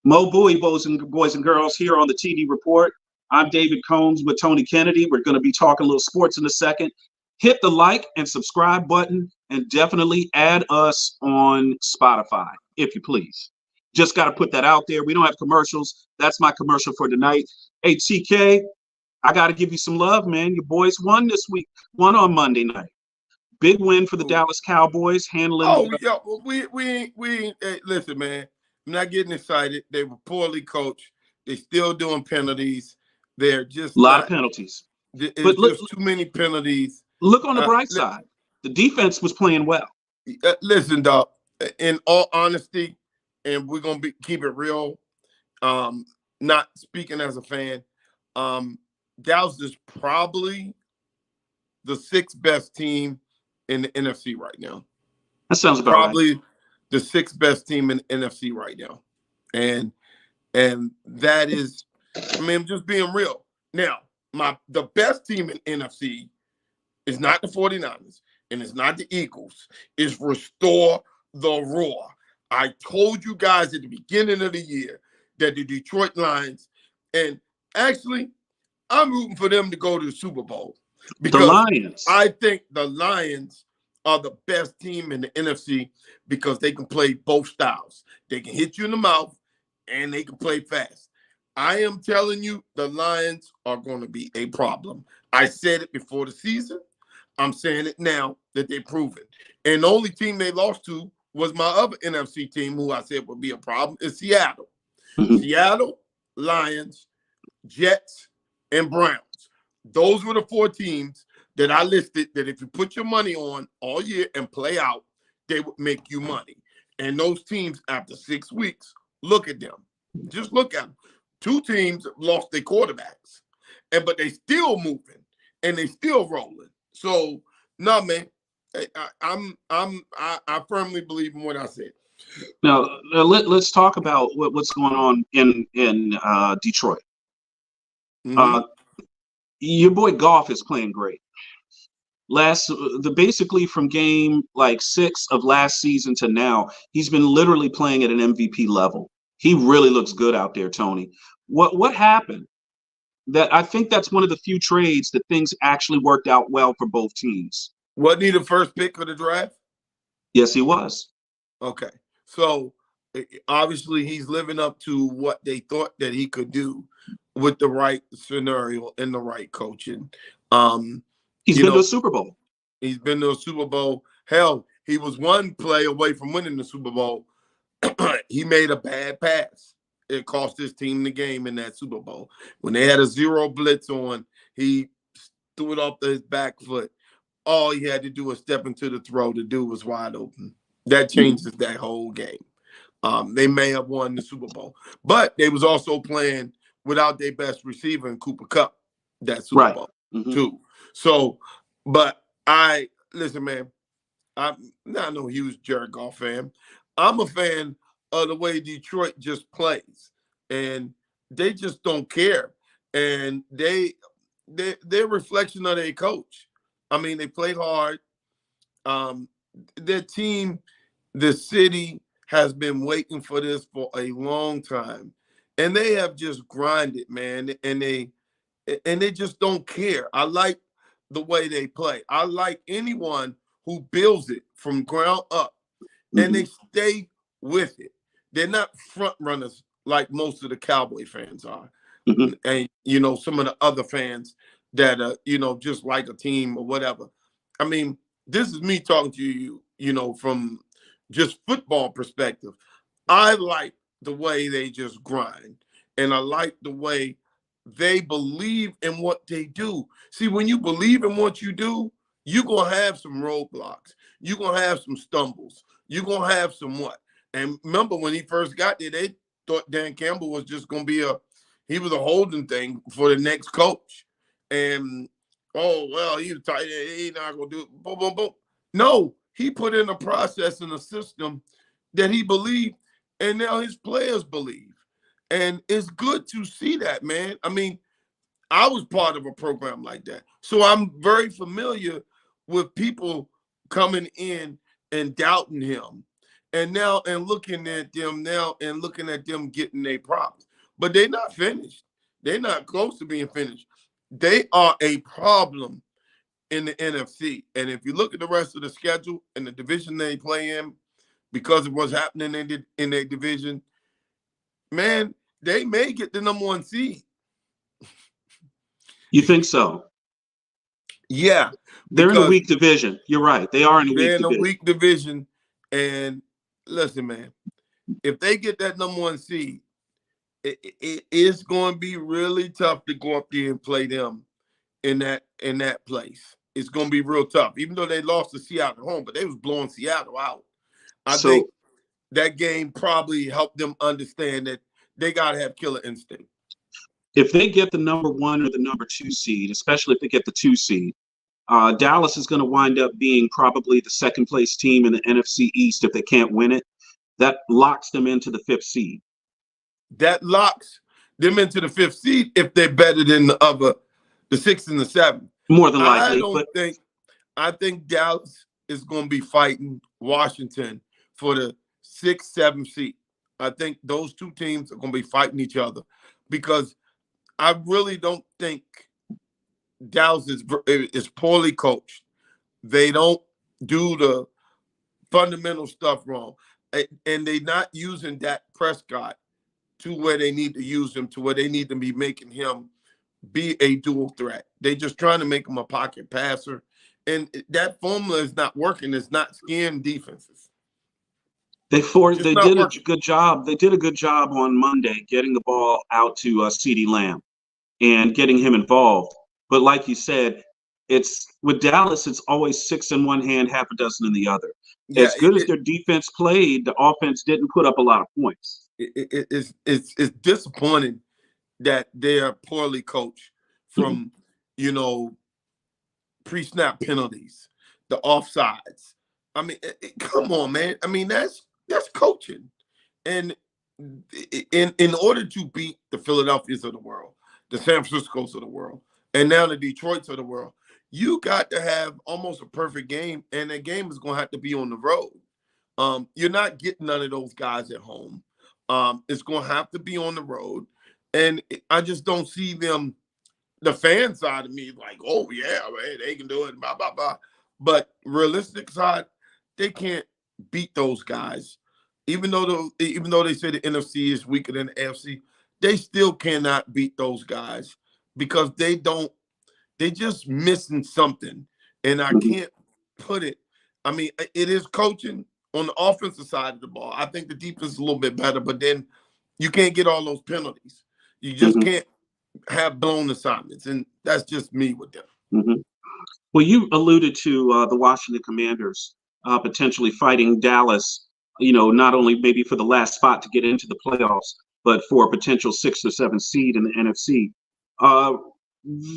Mo Bowie, boys and girls, here on the TD Report. I'm David Combs with Tony Kennedy. We're going to be talking a little sports in a second. Hit the like and subscribe button, and definitely add us on Spotify, if you please. Just got to put that out there. We don't have commercials. That's my commercial for tonight. Hey, TK, I got to give you some love, man. Your boys won this week. Won on Monday night. Big win for the Dallas Cowboys, handling. Listen, man. I'm not getting excited. They were poorly coached. They're still doing penalties. They're just a lot of penalties. It's just too many penalties. Look on the bright side. The defense was playing well. Listen, dog. In all honesty, and we're gonna keep it real. Not speaking as a fan. Dallas is probably the 6th best team in the NFC right now. That sounds about probably right. The 6th best team in the NFC right now. And And that is, I mean, I'm just being real. Now, the best team in NFC is not the 49ers and it's not the Eagles. It's restore the roar. I told you guys at the beginning of the year that the Detroit Lions, and actually, I'm rooting for them to go to the Super Bowl The because Lions. I think the Lions are the best team in the NFC because they can play both styles. They can hit you in the mouth and they can play fast. I am telling you, the Lions are going to be a problem. I said it before the season. I'm saying it now that they prove it. And the only team they lost to was my other NFC team, who I said would be a problem, is Seattle. Mhm. Seattle, Lions, Jets, and Browns. Those were the 4 teams that I listed that if you put your money on all year and play out, they would make you money. And those teams, after 6 weeks, look at them. Just look at them. 2 teams lost their quarterbacks, but they still moving and they still rolling. So, no, man, I firmly believe in what I said. Now, let's talk about what's going on in Detroit. Mhm. Your boy Goff is playing great. Basically from game like 6 of last season to now, he's been literally playing at an MVP level. He really looks good out there, Tony. What happened? That I think that's one of the few trades that things actually worked out well for both teams. Wasn't he the first pick of the draft? Yes, he was. Okay. So obviously he's living up to what they thought that he could do with the right scenario and the right coaching. He's been to a Super Bowl. He's been to a Super Bowl. Hell, he was one play away from winning the Super Bowl. He made a bad pass. It cost his team the game in that Super Bowl. When they had a 0 blitz on, he threw it off his back foot. All he had to do was step into the throw. The dude was wide open. That changes that whole game. They may have won the Super Bowl, but they was also playing without their best receiver in Cooper Kupp that Super Bowl too. So, but listen, man, I'm not no huge Jared Goff fan. I'm a fan of the way Detroit just plays, and they just don't care, and they're a reflection of their coach. I mean, they play hard. Their team, the city, has been waiting for this for a long time, and they have just grinded, man, and they just don't care. I like the way they play. I like anyone who builds it from ground up, and they stay with it. They're not front runners like most of the Cowboy fans are, and some of the other fans that just like a team or whatever. I mean, this is me talking to you, from just football perspective. I like the way they just grind, and I like the way they believe in what they do. See, when you believe in what you do, you're going to have some roadblocks. You're going to have some stumbles. You're going to have some what? And remember, when he first got there, they thought Dan Campbell was just going to be he was a holding thing for the next coach. And, he's tight. He's not going to do it. Boom, boom, boom. No, he put in a process and a system that he believed, and now his players believe. And it's good to see that, man. I mean, I was part of a program like that. So I'm very familiar with people coming in and doubting him. And looking at them getting their props. But they're not finished. They're not close to being finished. They are a problem in the NFC. And if you look at the rest of the schedule and the division they play in, because of what's happening in their division, man, they may get the number 1 seed. You think so? Yeah. They're in a weak division. You're right. They are in a weak division. They're in a weak division. And listen, man, if they get that number 1 seed, it's going to be really tough to go up there and play them in that place. It's going to be real tough, even though they lost to Seattle at home, but they was blowing Seattle out. I think that game probably helped them understand that they got to have killer instinct. If they get the number 1 or the number 2 seed, especially if they get the 2 seed, Dallas is going to wind up being probably the second place team in the NFC East if they can't win it. That locks them into the 5th seed. that locks them into the 5th seed if they're better than the 6th and the 7th. More than likely, I think Dallas is going to be fighting Washington for the 6th, 7th seed. I think those two teams are going to be fighting each other because I really don't think Dallas is poorly coached. They don't do the fundamental stuff wrong. And they're not using Dak Prescott to where they need to use him, to where they need to be making him be a dual threat. They're just trying to make him a pocket passer. And that formula is not working. It's not scaring defenses. They did a good job. They did a good job on Monday getting the ball out to CeeDee Lamb and getting him involved. But like you said, it's with Dallas, it's always 6 in one hand, half a dozen in the other. Yeah, as good as their defense played, the offense didn't put up a lot of points. It's disappointing that they are poorly coached from, pre-snap penalties, the offsides. I mean, come on, man. I mean, that's coaching. And in order to beat the Philadelphias of the world, the San Franciscos of the world, and now the Detroits of the world, you got to have almost a perfect game, and that game is going to have to be on the road. You're not getting none of those guys at home. It's going to have to be on the road. And I just don't see them, the fan side of me, like, oh, yeah, man, they can do it, blah, blah, blah. But realistic side, they can't beat those guys. Even though they say the NFC is weaker than the AFC, they still cannot beat those guys because they're just missing something. And I can't put it. I mean, it is coaching on the offensive side of the ball. I think the defense is a little bit better, but then you can't get all those penalties. You just can't have blown assignments, and that's just me with them. Well, you alluded to the Washington Commanders potentially fighting Dallas, not only maybe for the last spot to get into the playoffs, but for a potential 6th or 7th seed in the NFC.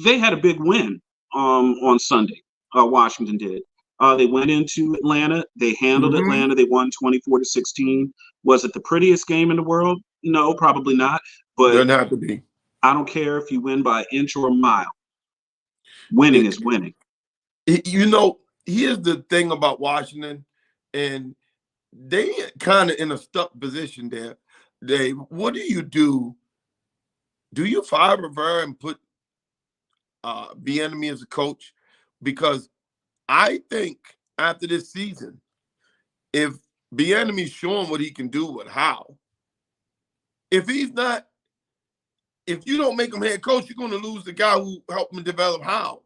They had a big win on Sunday. Washington did. They went into Atlanta. They handled Atlanta. They won 24-16. Was it the prettiest game in the world? No, probably not. But doesn't have to be. I don't care if you win by an inch or a mile. Winning is winning. Here's the thing about Washington, and they kind of in a stuck position there. Dave, what do you do? Do you fire Rivera and put Bieniemy as a coach? Because I think after this season, if Bieniemy's showing what he can do with Howe, if you don't make him head coach, you're going to lose the guy who helped him develop Howe.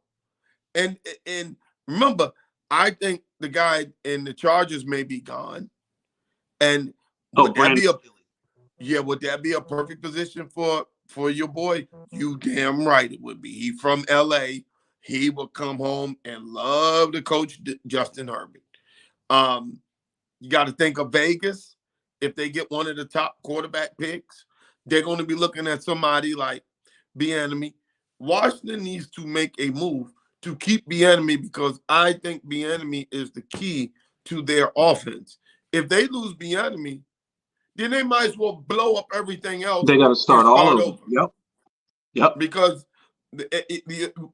And remember, I think the guy in the Chargers may be gone. And would that be a perfect position for your boy? You damn right it would be. He's from LA. He will come home and love to coach Justin Herbert. You got to think of Vegas. If they get one of the top quarterback picks, they're going to be looking at somebody like Bieniemy. Washington needs to make a move to keep Bieniemy because I think Bieniemy is the key to their offense. If they lose Bieniemy, then they might as well blow up everything else. They got to start all over. Yep. Because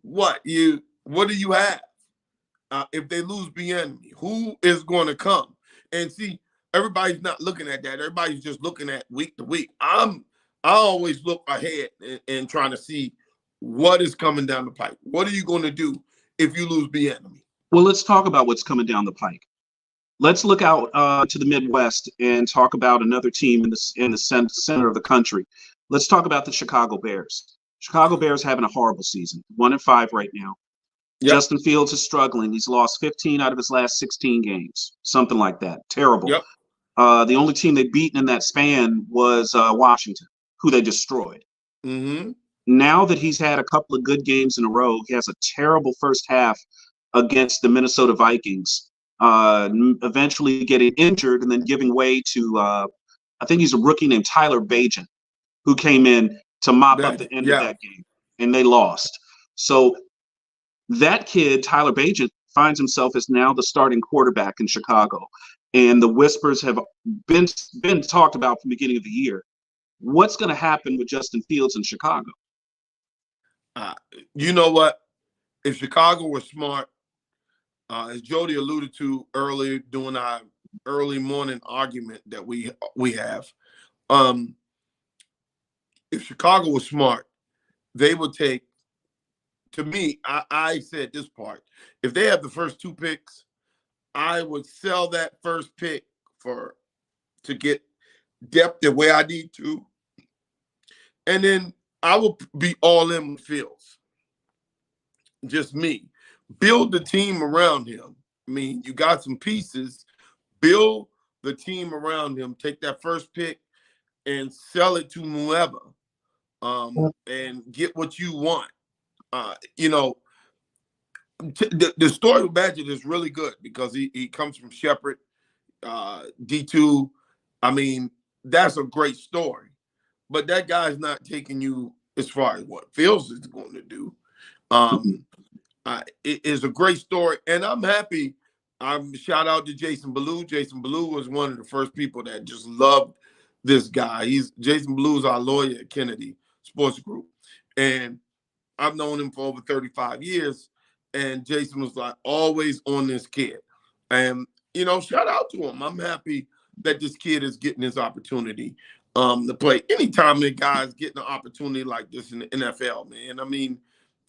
what do you have if they lose Bieniemy? Who is going to come? And see, everybody's not looking at that. Everybody's just looking at week to week. I always look ahead and trying to see what is coming down the pike. What are you going to do if you lose Bieniemy? Well, let's talk about what's coming down the pike. Let's look out to the Midwest and talk about another team in the center of the country. Let's talk about the Chicago Bears. Chicago Bears having a horrible season, 1-5 right now. Yep. Justin Fields is struggling. He's lost 15 out of his last 16 games, something like that. Terrible. Yep. The only team they've beaten in that span was Washington, who they destroyed. Now that he's had a couple of good games in a row, he has a terrible first half against the Minnesota Vikings, eventually getting injured and then giving way to, I think he's a rookie named Tyler Bagent, who came in to mop up the end of that game, and they lost. So that kid, Tyler Bagent, finds himself as now the starting quarterback in Chicago. And the whispers have been talked about from the beginning of the year What's going to happen with Justin Fields in Chicago? You know what? If Chicago were smart, as Jody alluded to earlier during our early morning argument that we have, if Chicago was smart, they would take. To me, I said this part. If they have the first 2 picks, I would sell that first pick to get depth the way I need to, and then I will be all in with Fields. Just me. Build the team around him. I mean, you got some pieces. Build the team around him. Take that first pick and sell it to whoever, and get what you want. You know, the story of Badgett is really good because he comes from Shepherd, D2. I mean, that's a great story. But that guy's not taking you as far as what Fields is going to do. It is a great story, and I'm happy. Shout out to Jason Ballou. Jason Ballou was one of the first people that just loved this guy. Jason Ballou is our lawyer at Kennedy Sports Group, and I've known him for over 35 years. And Jason was like always on this kid, and you know, shout out to him. I'm happy that this kid is getting his opportunity to play. Anytime a guy's getting an opportunity like this in the NFL, man. I mean,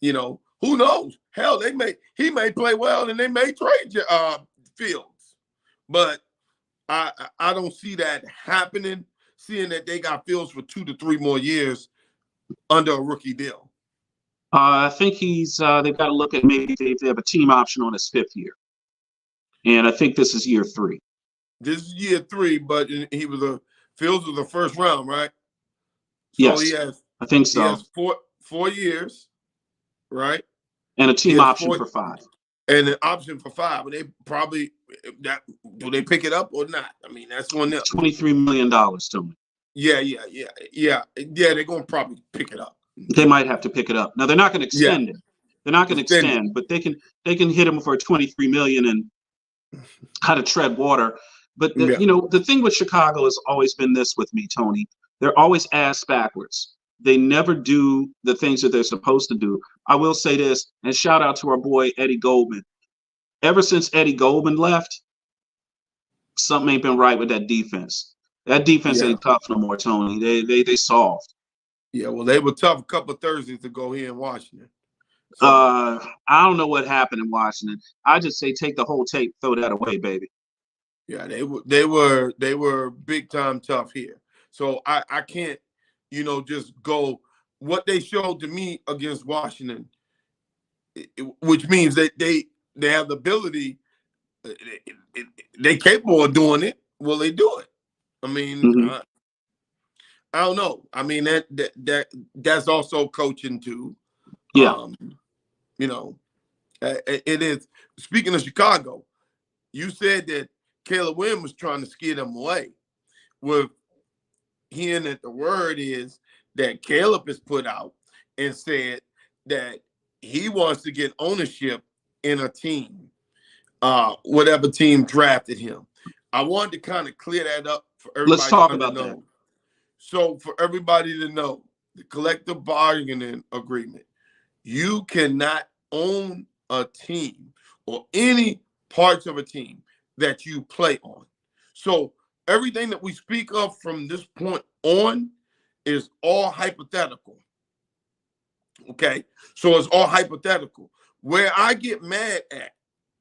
you know, who knows? Hell, he may play well and they may trade Fields. But I don't see that happening, seeing that they got Fields for 2 to 3 more years under a rookie deal. I think they've got to look at maybe if they have a team option on his 5th year. And I think this is year 3. This is year 3, but Fields was the first round, right? So yes, I think so. He has 4 years, right? And a team option for 5. And an option for 5. But they probably do they pick it up or not? I mean, that's one else. $23 million, Tony. Yeah. They're gonna probably pick it up. They might have to pick it up. Now they're not going to extend it. They're not going to extend, but they can hit him for $23 million and how to tread water. But you know, the thing with Chicago has always been this with me, Tony. They're always ass backwards. They never do the things that they're supposed to do. I will say this, and shout out to our boy Eddie Goldman. Ever since Eddie Goldman left, something ain't been right with that defense. That defense ain't tough no more, Tony. They solved. Yeah, well, they were tough a couple of Thursdays ago here in Washington. So, I don't know what happened in Washington. I just say take the whole tape, throw that away, baby. Yeah, they were big time tough here. So I can't, you know, just go what they showed to me against Washington, which means that they have the ability, they're capable of doing it. Will they do it? I mean, I don't know. I mean, that's also coaching too. Yeah. You know, it is. Speaking of Chicago, you said that Caleb Williams was trying to scare them away. With hearing that the word is that Caleb has put out and said that he wants to get ownership in a team, whatever team drafted him. I wanted to kind of clear that up for everybody. Let's talk about that. So for everybody to know, the collective bargaining agreement, you cannot own a team or any parts of a team that you play on. So everything that we speak of from this point on is all hypothetical. Okay? So it's all hypothetical. Where I get mad at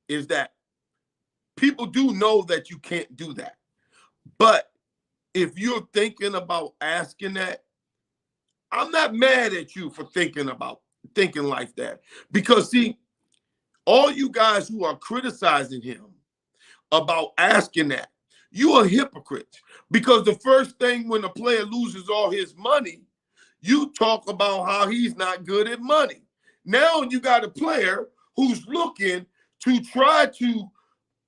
is that people do know that you can't do that. But if you're thinking about asking that, I'm not mad at you for thinking like that. Because see, all you guys who are criticizing him about asking that, you are hypocrites. Because the first thing when a player loses all his money, you talk about how he's not good at money. Now you got a player who's looking to try to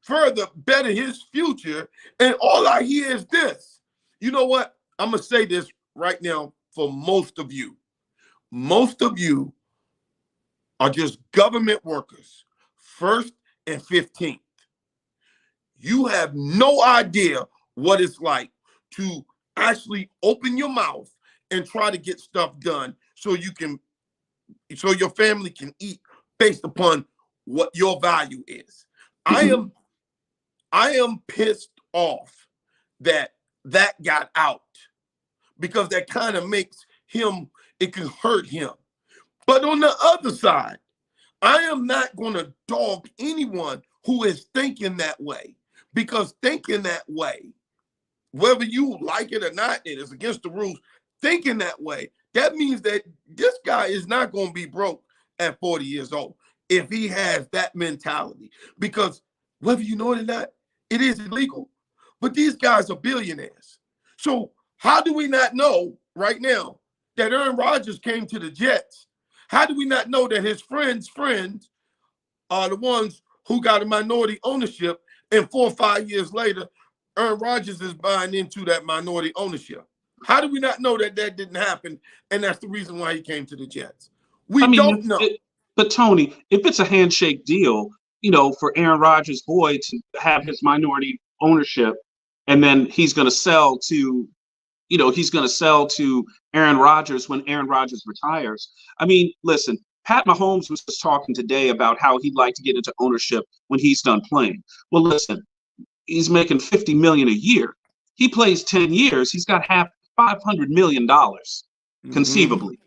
further better his future, and all I hear is this. You know what? I'm going to say this right now for most of you. Most of you are just government workers, 1st and 15th. You have no idea what it's like to actually open your mouth and try to get stuff done so your family can eat based upon what your value is. I am pissed off that got out, because that kind of makes him, it can hurt him. But on the other side, I am not going to dog anyone who is thinking that way, because thinking that way, whether you like it or not, it is against the rules. Thinking that way, that means that this guy is not going to be broke at 40 years old if he has that mentality. Because whether you know it or not, it is illegal. But these guys are billionaires. So how do we not know right now that Aaron Rodgers came to the Jets? How do we not know that his friends' friends are the ones who got a minority ownership, and 4 or 5 years later, Aaron Rodgers is buying into that minority ownership? How do we not know that didn't happen, and that's the reason why he came to the Jets? We don't know. But Tony, if it's a handshake deal, for Aaron Rodgers' boy to have his minority ownership, and then he's going to sell to Aaron Rodgers when Aaron Rodgers retires. I mean, listen, Pat Mahomes was just talking today about how he'd like to get into ownership when he's done playing. Well, listen, he's making $50 million a year. He plays 10 years. He's got $500 million, conceivably.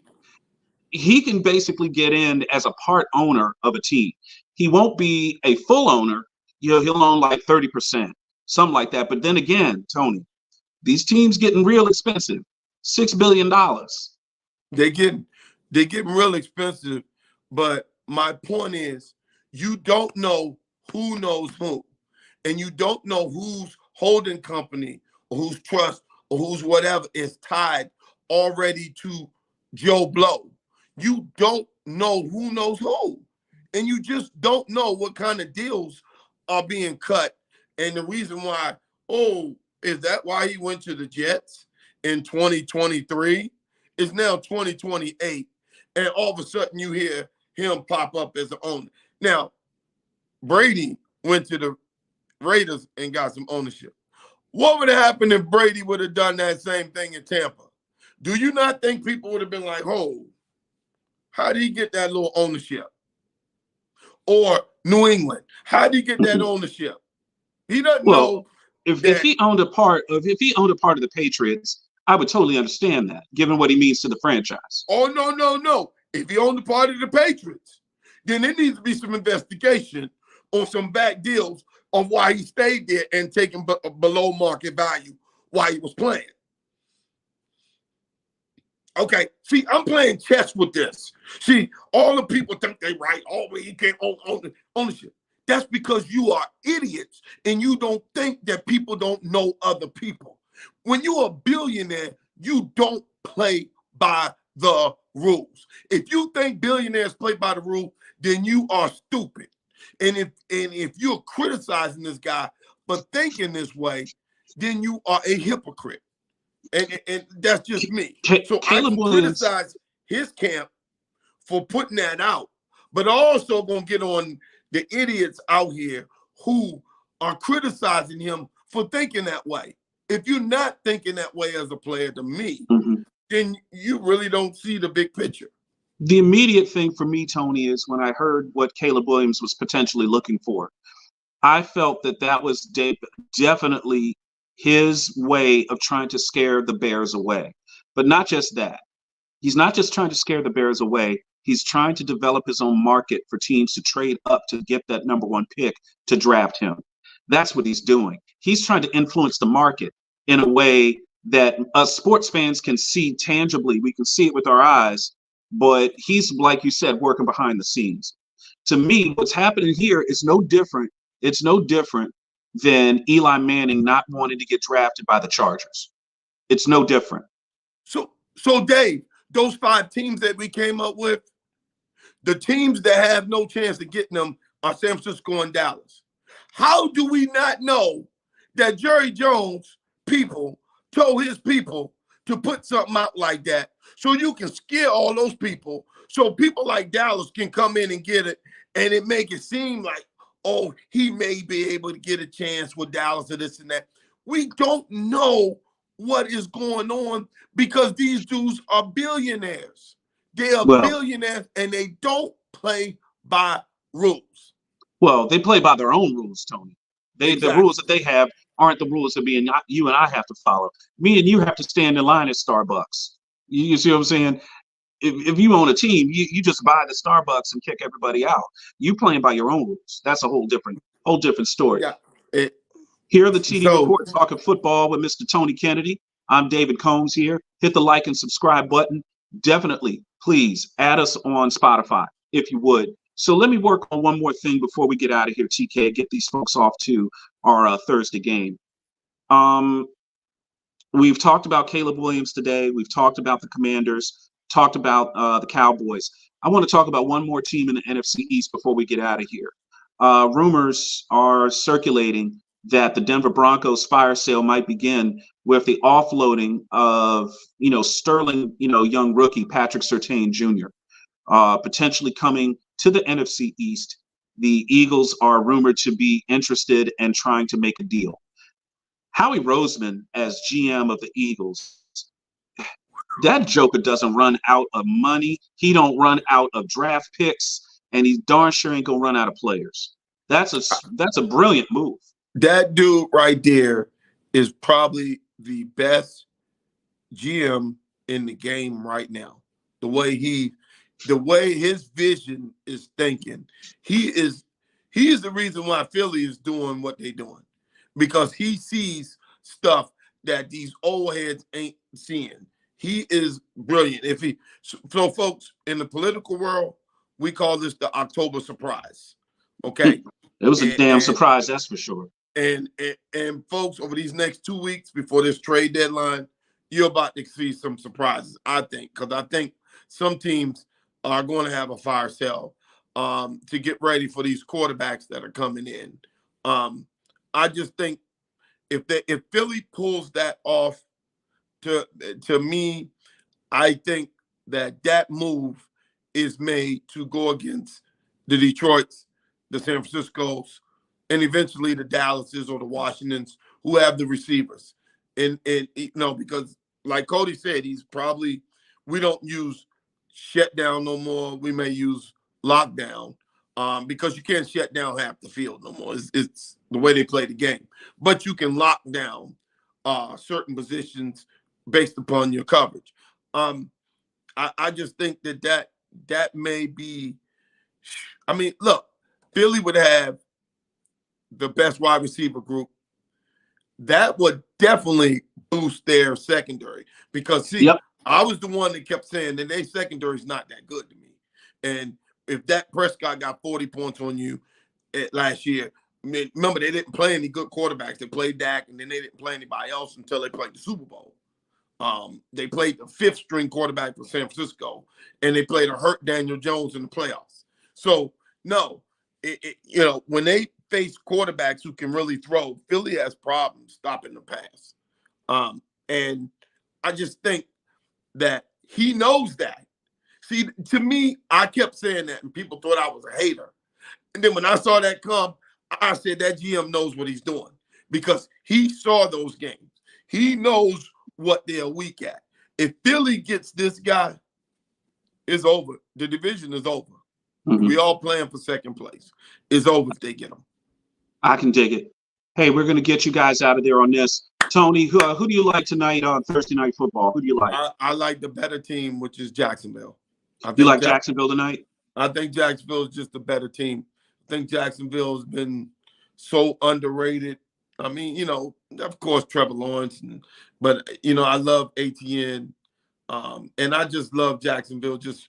He can basically get in as a part owner of a team. He won't be a full owner. He'll own like 30%, something like that. But then again, Tony, these teams getting real expensive. $6 billion. They're getting real expensive. But my point is, you don't know who knows who. And you don't know whose holding company or whose trust or whose whatever is tied already to Joe Blow. You don't know who knows who. And you just don't know what kind of deals are being cut. And the reason why, is that why he went to the Jets in 2023? It's now 2028. And all of a sudden you hear him pop up as an owner. Now, Brady went to the Raiders and got some ownership. What would have happened if Brady would have done that same thing in Tampa? Do you not think people would have been like, how did he get that little ownership? Or New England, how did he get that ownership? He doesn't know. If he owned a part of the Patriots, I would totally understand that, given what he means to the franchise. Oh, no. If he owned a part of the Patriots, then there needs to be some investigation on some back deals of why he stayed there and taking below market value while he was playing. Okay, see, I'm playing chess with this. See, all the people think they right. You can't own ownership. That's because you are idiots and you don't think that people don't know other people. When you're a billionaire, you don't play by the rules. If you think billionaires play by the rule, then you are stupid. And if you're criticizing this guy for thinking this way, then you are a hypocrite. And that's just me. So I can criticize his camp for putting that out, but also gonna get on the idiots out here who are criticizing him for thinking that way. If you're not thinking that way as a player, to me, then you really don't see the big picture. The immediate thing for me, Tony, is when I heard what Caleb Williams was potentially looking for, I felt that was definitely his way of trying to scare the Bears away. But not just that. He's not just trying to scare the Bears away. He's trying to develop his own market for teams to trade up to get that number 1 pick to draft him. That's what he's doing. He's trying to influence the market in a way that us sports fans can see tangibly. We can see it with our eyes, but he's, like you said, working behind the scenes. To me, what's happening here is no different. It's no different than Eli Manning not wanting to get drafted by the Chargers. It's no different. So Dave, those 5 teams that we came up with, the teams that have no chance of getting them are San Francisco and Dallas. How do we not know that Jerry Jones people told his people to put something out like that so you can scare all those people so people like Dallas can come in and get it, and it make it seem like, he may be able to get a chance with Dallas or this and that. We don't know what is going on because these dudes are billionaires. They are Well, billionaires and they don't play by rules. well, they play by their own rules, Tony. The Exactly. rules that they have aren't the rules that you and I have to follow. Me and you have to stand in line at Starbucks. You see what I'm saying? If you own a team, you just buy the Starbucks and kick everybody out. You playing by your own rules. That's a whole different story. Yeah. Here are the TD So- Report talking football with Mr. Tony Kennedy. I'm David Combs here. Hit the like and subscribe button. Definitely, please add us on Spotify if you would. So let me work on one more thing before we get out of here, TK. Get these folks off to our Thursday game. We've talked about Caleb Williams today. We've talked about the Commanders, talked about the Cowboys. I want to talk about one more team in the NFC East before we get out of here. Rumors are circulating that the Denver Broncos fire sale might begin with the offloading of, sterling, young rookie Patrick Surtain Jr. Potentially coming to the NFC East. The Eagles are rumored to be interested and trying to make a deal. Howie Roseman as GM of the Eagles, that joker doesn't run out of money. He don't run out of draft picks, and he darn sure ain't gonna run out of players. That's a brilliant move. That dude right there is probably the best GM in the game right now. The way his vision is thinking, he is the reason why Philly is doing what they're doing, because he sees stuff that these old heads ain't seeing. He is brilliant. So folks, in the political world, we call this the October surprise. Okay. It was a damn surprise, that's for sure. And folks, over these next 2 weeks before this trade deadline, you're about to see some surprises, I think, because I think some teams are going to have a fire sale to get ready for these quarterbacks that are coming in. I just think if Philly pulls that off, to me, I think that move is made to go against the Detroits, the San Franciscos, and eventually the Dallases or the Washingtons who have the receivers. And because like Cody said, we don't use shutdown no more. We may use lockdown because you can't shut down half the field no more. It's the way they play the game. But you can lock down certain positions based upon your coverage. I just think that may be, I mean, look, Philly would have the best wide receiver group. That would definitely boost their secondary because, I was the one that kept saying that their secondary is not that good to me. And if Dak Prescott got 40 points on you last year, remember, they didn't play any good quarterbacks. They played Dak, and then they didn't play anybody else until they played the Super Bowl. They played the fifth string quarterback for San Francisco, and they played a hurt Daniel Jones in the playoffs. So, no, when they face quarterbacks who can really throw, Philly has problems stopping the pass. And I just think that he knows that. See, to me, I kept saying that, and people thought I was a hater. And then when I saw that come, I said that GM knows what he's doing because he saw those games. He knows what they're weak at. If Philly gets this guy, it's over. The division is over. Mm-hmm. We all playing for second place. It's over if they get him. I can dig it. Hey, we're going to get you guys out of there on this. Tony, who do you like tonight on Thursday Night Football? Who do you like? I like the better team, which is Jacksonville. You like Jacksonville tonight? I think Jacksonville is just a better team. I think Jacksonville has been so underrated. I mean, of course, Trevor Lawrence, but I love ATN, and I just love Jacksonville. Just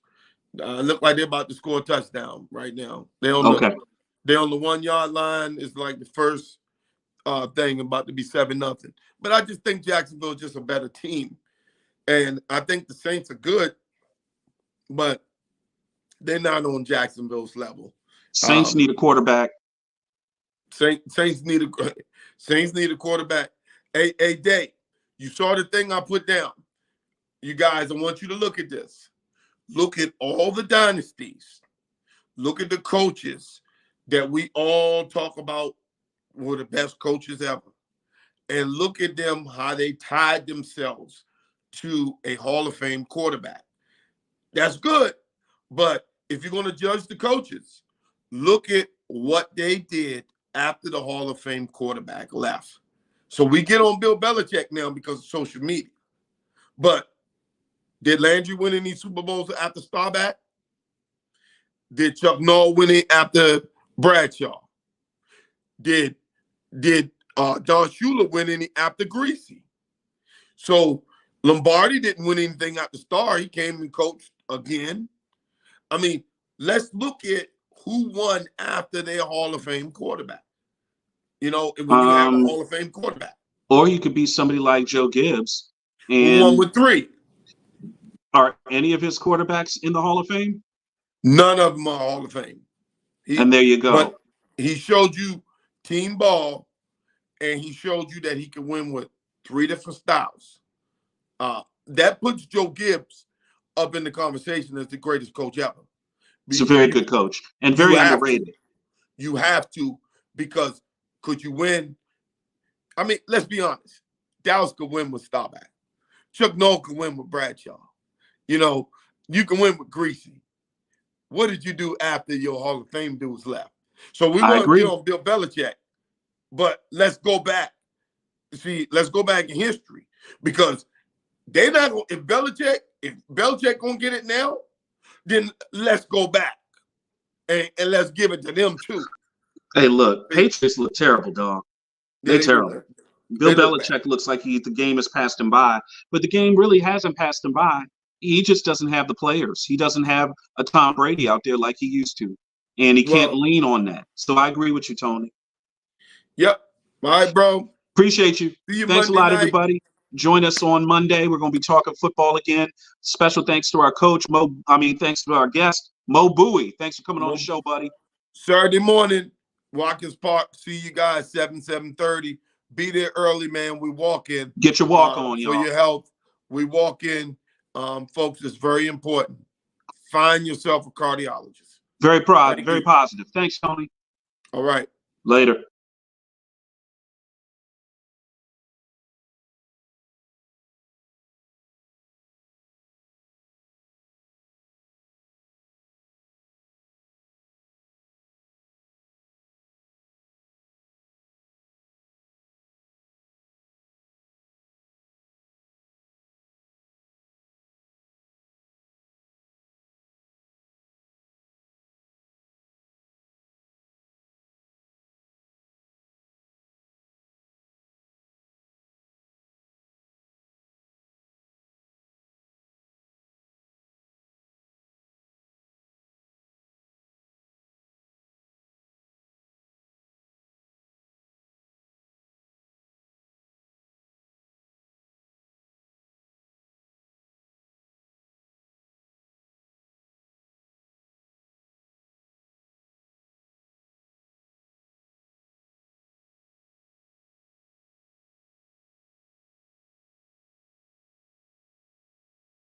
look like they're about to score a touchdown right now. They're on the 1 yard line. It's like the first thing about to be 7-0. But I just think Jacksonville is just a better team, and I think the Saints are good, but they're not on Jacksonville's level. Saints need a quarterback. Saints need a quarterback. Hey, Dave, you saw the thing I put down. You guys, I want you to look at this. Look at all the dynasties. Look at the coaches that we all talk about were the best coaches ever. and look at them, how they tied themselves to a Hall of Fame quarterback. That's good. But if you're going to judge the coaches, look at what they did after the Hall of Fame quarterback left. So we get on Bill Belichick now because of social media. But did Landry win any Super Bowls after Staubach? Did Chuck Noll win it after Bradshaw? Did Don Shula win any after Greasy? So Lombardi didn't win anything after Starr. He came and coached again. I mean, let's look at who won after their Hall of Fame quarterback. You know, when you have a Hall of Fame quarterback. Or you could be somebody like Joe Gibbs. Who won with 3. Are any of his quarterbacks in the Hall of Fame? None of them are Hall of Fame. And there you go. But he showed you team ball, and he showed you that he can win with 3 different styles. That puts Joe Gibbs up in the conversation as the greatest coach ever. He's a very good coach and very underrated. You have to, because could you win? I mean, let's be honest. Dallas could win with Staubach. Chuck Noll could win with Bradshaw. You know, you can win with Greasy. What did you do after your Hall of Fame dudes left? So we want to get on Bill Belichick, but let's go back. See, let's go back in history, because they're not going. If Belichick gonna get it now, then let's go back and let's give it to them too. Hey, look, Patriots look terrible, dog. They're terrible. Bill Belichick looks like the game has passed him by, but the game really hasn't passed him by. He just doesn't have the players. He doesn't have a Tom Brady out there like he used to, and he can't lean on that. So I agree with you, Tony. Yep. All right, bro. Appreciate you. See you Thanks Monday a lot, night. everybody. Join us on Monday. We're going to be talking football again. Special thanks to our coach, thanks to our guest, Mo Bowie. Thanks for coming on the show, buddy. Saturday morning, Watkins Park. See you guys 7:30. Be there early, man. We walk in. Get your walk on, y'all. For your health. We walk in. Folks, it's very important. Find yourself a cardiologist. Very proud, very positive. Thanks, Tony. All right. Later.